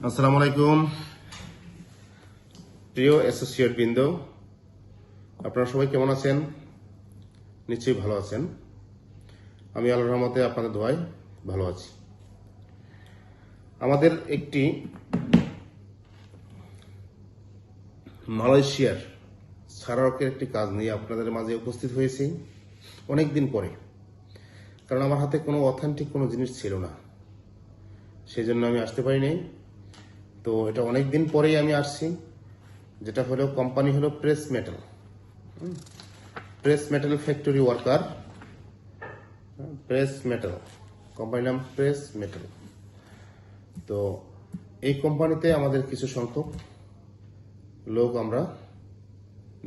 আসসালামু আলাইকুম প্রিয় অ্যাসোসিয়েট বৃন্দ, আপনারা সবাই কেমন আছেন? নিশ্চয়ই ভালো আছেন। আমি আল্লাহর রহমতে আপনাদের দোয়ায় ভালো আছি। আমাদের একটি মালয়েশিয়ার সারাওয়াকের একটি কাজ নিয়ে আপনাদের মাঝে উপস্থিত হয়েছি অনেক দিন পরে, কারণ আমার হাতে কোনো অথেন্টিক কোনো জিনিস ছিল না, সেই জন্য আমি আসতে পারিনি। তো এটা অনেক দিন পরেই আমি আসছি। যেটা হলো কোম্পানি হলো press metal factory worker. Press metal কোম্পানির নাম প্রেস মেটাল। তো এই কোম্পানিতে আমাদের কিছু সংখ্যক লোক আমরা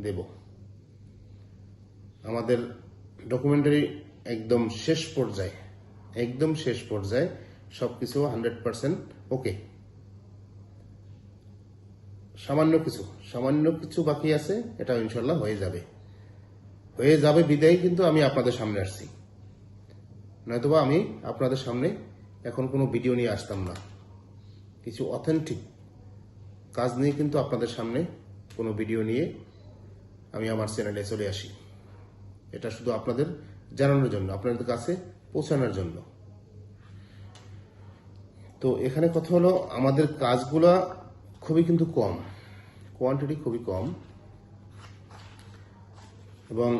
দেব। আমাদের ডকুমেন্টারি একদম শেষ পর্যায়ে সবকিছু 100% ওকে। সামান্য কিছু বাকি আছে, এটা ইনশাল্লাহ হয়ে যাবে বিদায় কিন্তু আমি আপনাদের সামনে আসছি, নয়তোবা আমি আপনাদের সামনে এখন কোনো ভিডিও নিয়ে আসতাম না। কিছু অথেন্টিক কাজ নিয়ে কিন্তু আপনাদের সামনে কোনো ভিডিও নিয়ে আমি আমার চ্যানেলে চলে আসি। এটা শুধু আপনাদের জানানোর জন্য, আপনাদের কাছে পৌঁছানোর জন্য। তো এখানে কথা হলো, আমাদের কাজগুলা খুবই কিন্তু কম, কোয়ান্টিটি খুবই কম, এবং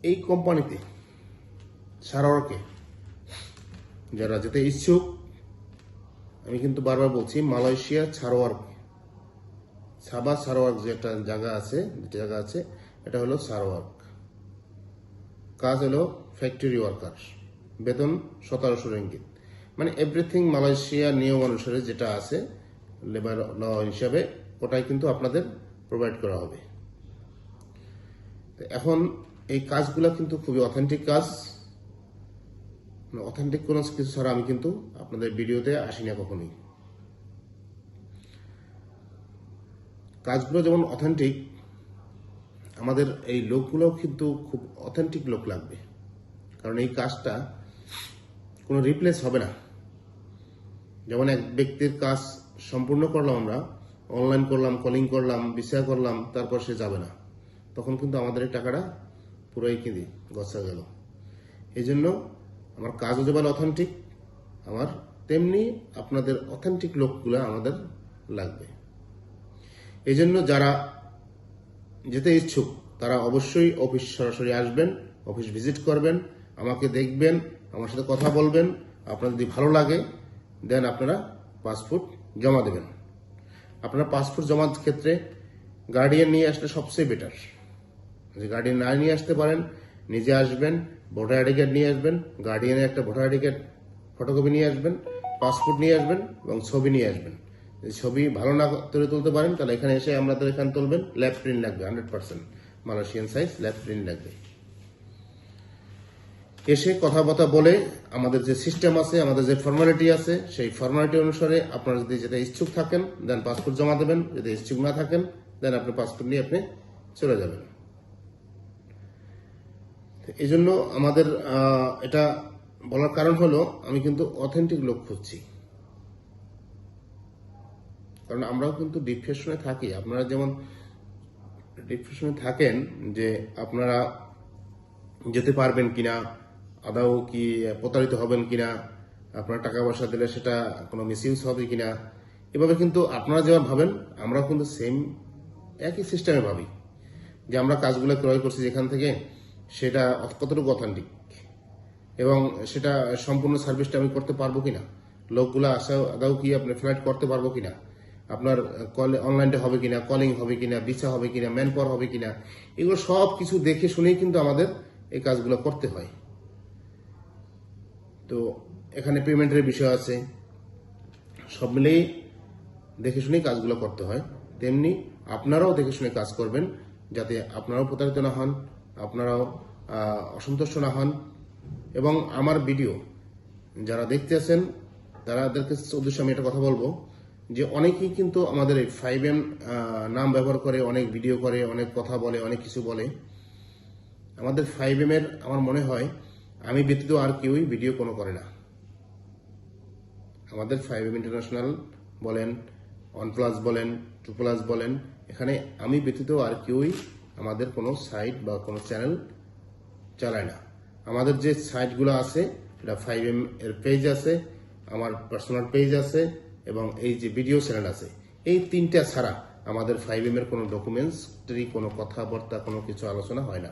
এই কোম্পানিতে সারাওয়াকে যারা যেতে ইচ্ছুক, আমি কিন্তু বারবার বলছি, মালয়েশিয়া সাবা সারাওয়াক যে একটা জায়গা আছে, এটা হলো সারাওয়াক। কাজ হলো ফ্যাক্টরি ওয়ার্কার, বেতন 1700 রিঙ্গিত। মানে এভরিথিং মালয়েশিয়া নিয়ম অনুসারে যেটা আছে লেবার ল হিসাবে, ওটাই কিন্তু আপনাদের প্রোভাইড করা হবে। এখন এই কাজগুলো কিন্তু খুবই অথেন্টিক কাজ। অথেন্টিক কোনো কিছু ছাড়া আমি কিন্তু আপনাদের ভিডিওতে আসি না কখনোই। কাজগুলো যেমন অথেন্টিক, আমাদের এই লোকগুলোও কিন্তু খুব অথেন্টিক লোক লাগবে, কারণ এই কাজটা কোনো রিপ্লেস হবে না। যেমন এক ব্যক্তির কাজ সম্পূর্ণ করলাম, আমরা অনলাইন করলাম, কলিং করলাম, বিষয় করলাম, তারপর সে যাবে না, তখন কিন্তু আমাদের এই টাকাটা পুরোই কিনে গছা গেল। এই জন্য আমার কাজও যেমন অথেন্টিক, আমার তেমনি আপনাদের অথেন্টিক লোকগুলো আমাদের লাগবে। এই জন্য যারা যেতে ইচ্ছুক তারা অবশ্যই অফিস সরাসরি আসবেন, অফিস ভিজিট করবেন, আমাকে দেখবেন, আমার সাথে কথা বলবেন। আপনার যদি ভালো লাগে দেন আপনারা পাসপোর্ট জমা দেবেন। আপনারা পাসপোর্ট জমার ক্ষেত্রে গার্ডিয়ান নিয়ে আসলে সবচেয়ে বেটার। যদি গার্ডিয়ান না নিয়ে আসতে পারেন, নিজে আসবেন, ভোটার আইডি কার্ড নিয়ে আসবেন, গার্ডিয়ানের একটা ভোটার আইডি কার্ড ফটোকপি নিয়ে আসবেন, পাসপোর্ট নিয়ে আসবেন এবং ছবি নিয়ে আসবেন। যদি ছবি ভালো না তুলতে পারেন, তাহলে এখানে এসে আমাদের এখানে তুলবেন। ল্যাব প্রিন্ট লাগবে 100% মালয়েশিয়ান সাইজ ল্যাব প্রিন্ট লাগবে। এসে কথাবার্তা বলে আমাদের যে সিস্টেম আছে, আমাদের যে ফর্মালিটি আছে, সেই ফর্মালিটি অনুসারে আপনারা যদি যেটা ইচ্ছুক থাকেন দেন পাসপোর্ট জমা দেবেন, যদি ইচ্ছুক না থাকেন দেন আপনি পাসপোর্ট নিয়ে আপনি চলে যাবেন। এই জন্য আমাদের এটা বলার কারণ হলো, আমি কিন্তু অথেন্টিক লোক খুঁজছি। কারণ আমরাও কিন্তু ডিপ্রেশনে থাকি। আপনারা যেমন ডিপ্রেশনে থাকেন যে আপনারা যেতে পারবেন কিনা, আদৌ কি প্রতারিত হবেন কিনা, আপনারা টাকা পয়সা দিলে সেটা কোনো মিসইউজ হবে কিনা, এভাবে কিন্তু আপনারা যেমন ভাবেন আমরাও কিন্তু সেম একই সিস্টেমে ভাবি যে আমরা কাজগুলো ক্রয় করছি যেখান থেকে, সেটা কতটুকু অথেন্টিক এবং সেটা সম্পূর্ণ সার্ভিসটা আমি করতে পারবো কিনা, লোকগুলো আদৌ কি আপনি ফ্লাইট করতে পারবো কিনা, আপনার অনলাইনটা হবে কিনা, কলিং হবে কিনা, ভিসা হবে কিনা, ম্যান পাওয়ার হবে কিনা, এগুলো সব কিছু দেখে শুনেই কিন্তু আমাদের এই কাজগুলো করতে হয়। তো এখানে পেমেন্টের বিষয় আছে, সব মিলেই দেখে শুনেই কাজগুলো করতে হয়। তেমনি আপনারাও দেখে শুনে কাজ করবেন, যাতে আপনারাও প্রতারিত না হন, আপনারাও অসন্তুষ্ট না হন। এবং আমার ভিডিও যারা দেখতে আছেন তাদেরকে উদ্দেশ্যে আমি একটা কথা বলবো, যে অনেকেই কিন্তু আমাদের এই 5M নাম ব্যবহার করে, অনেক ভিডিও করে, অনেক কথা বলে, অনেক কিছু বলে। আমাদের 5M এর আমার মনে হয় আমি ব্যতীত আর কেউই ভিডিও কোনো করে না। আমাদের 5M ইন্টারন্যাশনাল বলেন, OnePlus বলেন, 2Plus বলেন, এখানে আমি ব্যতীত আর কেউই আমাদের কোনো সাইট বা কোনো চ্যানেল চালায় না। আমাদের যে সাইটগুলো আছে এটা 5M এর পেজ আছে, আমার পার্সোনাল পেজ আছে এবং এই যে ভিডিও চ্যানেল আছে, এই তিনটা ছাড়া আমাদের 5M এর কোনো ডকুমেন্টসটারি কোনো কথাবার্তা কোনো কিছু আলোচনা হয় না।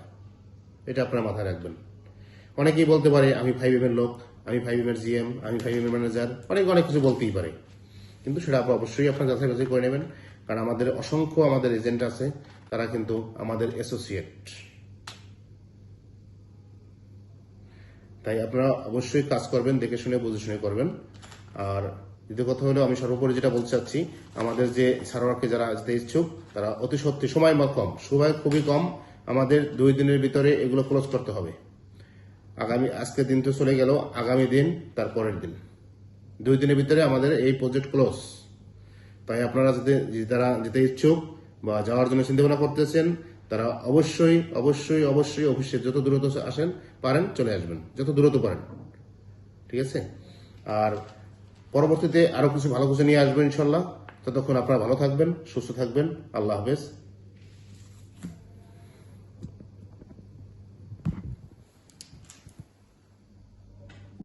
এটা আপনারা মাথায় রাখবেন। অনেকেই বলতে পারে আমি 5M এর লোক, আমি 5M এর জিএম, আমি 5M এর ম্যানেজার, অনেক কিছু বলতেই পারে, কিন্তু সেটা অবশ্যই আপনার যাচাই বাছাই করে নেবেন। কারণ আমাদের অসংখ্য আমাদের এজেন্ট আছে, তারা কিন্তু আমাদের অ্যাসোসিয়েট। তাই আপনারা অবশ্যই কাজ করবেন, দেখে শুনে বুঝে শুনে করবেন। আর দ্বিতীয় কথা হলো, আমি সর্বোপরি যেটা বলতে চাচ্ছি, আমাদের যে সার্ভারকে যারা যেতে ইচ্ছুক তারা অতি সত্যি সময় খুবই কম। আমাদের 2 দিনের ভিতরে এগুলো ক্লোজ করতে হবে। আজকের দিন তো চলে গেল, আগামী দিন তার পরের দিন, 2 দিনের ভিতরে আমাদের এই প্রজেক্ট ক্লোজ। তাই আপনারা যারা যেতে ইচ্ছুক বা যাওয়ার জন্য চিন্তা ভাবনা করতেছেন, তারা অবশ্যই অফিসে যত দ্রুত পারেন চলে আসবেন, যত দ্রুত পারেন, ঠিক আছে? আর পরবর্তীতে আরো কিছু ভালো কিছু নিয়ে আসবেন ইনশাল্লাহ। ততক্ষণ আপনারা ভালো থাকবেন, সুস্থ থাকবেন। আল্লাহ হাফেজ।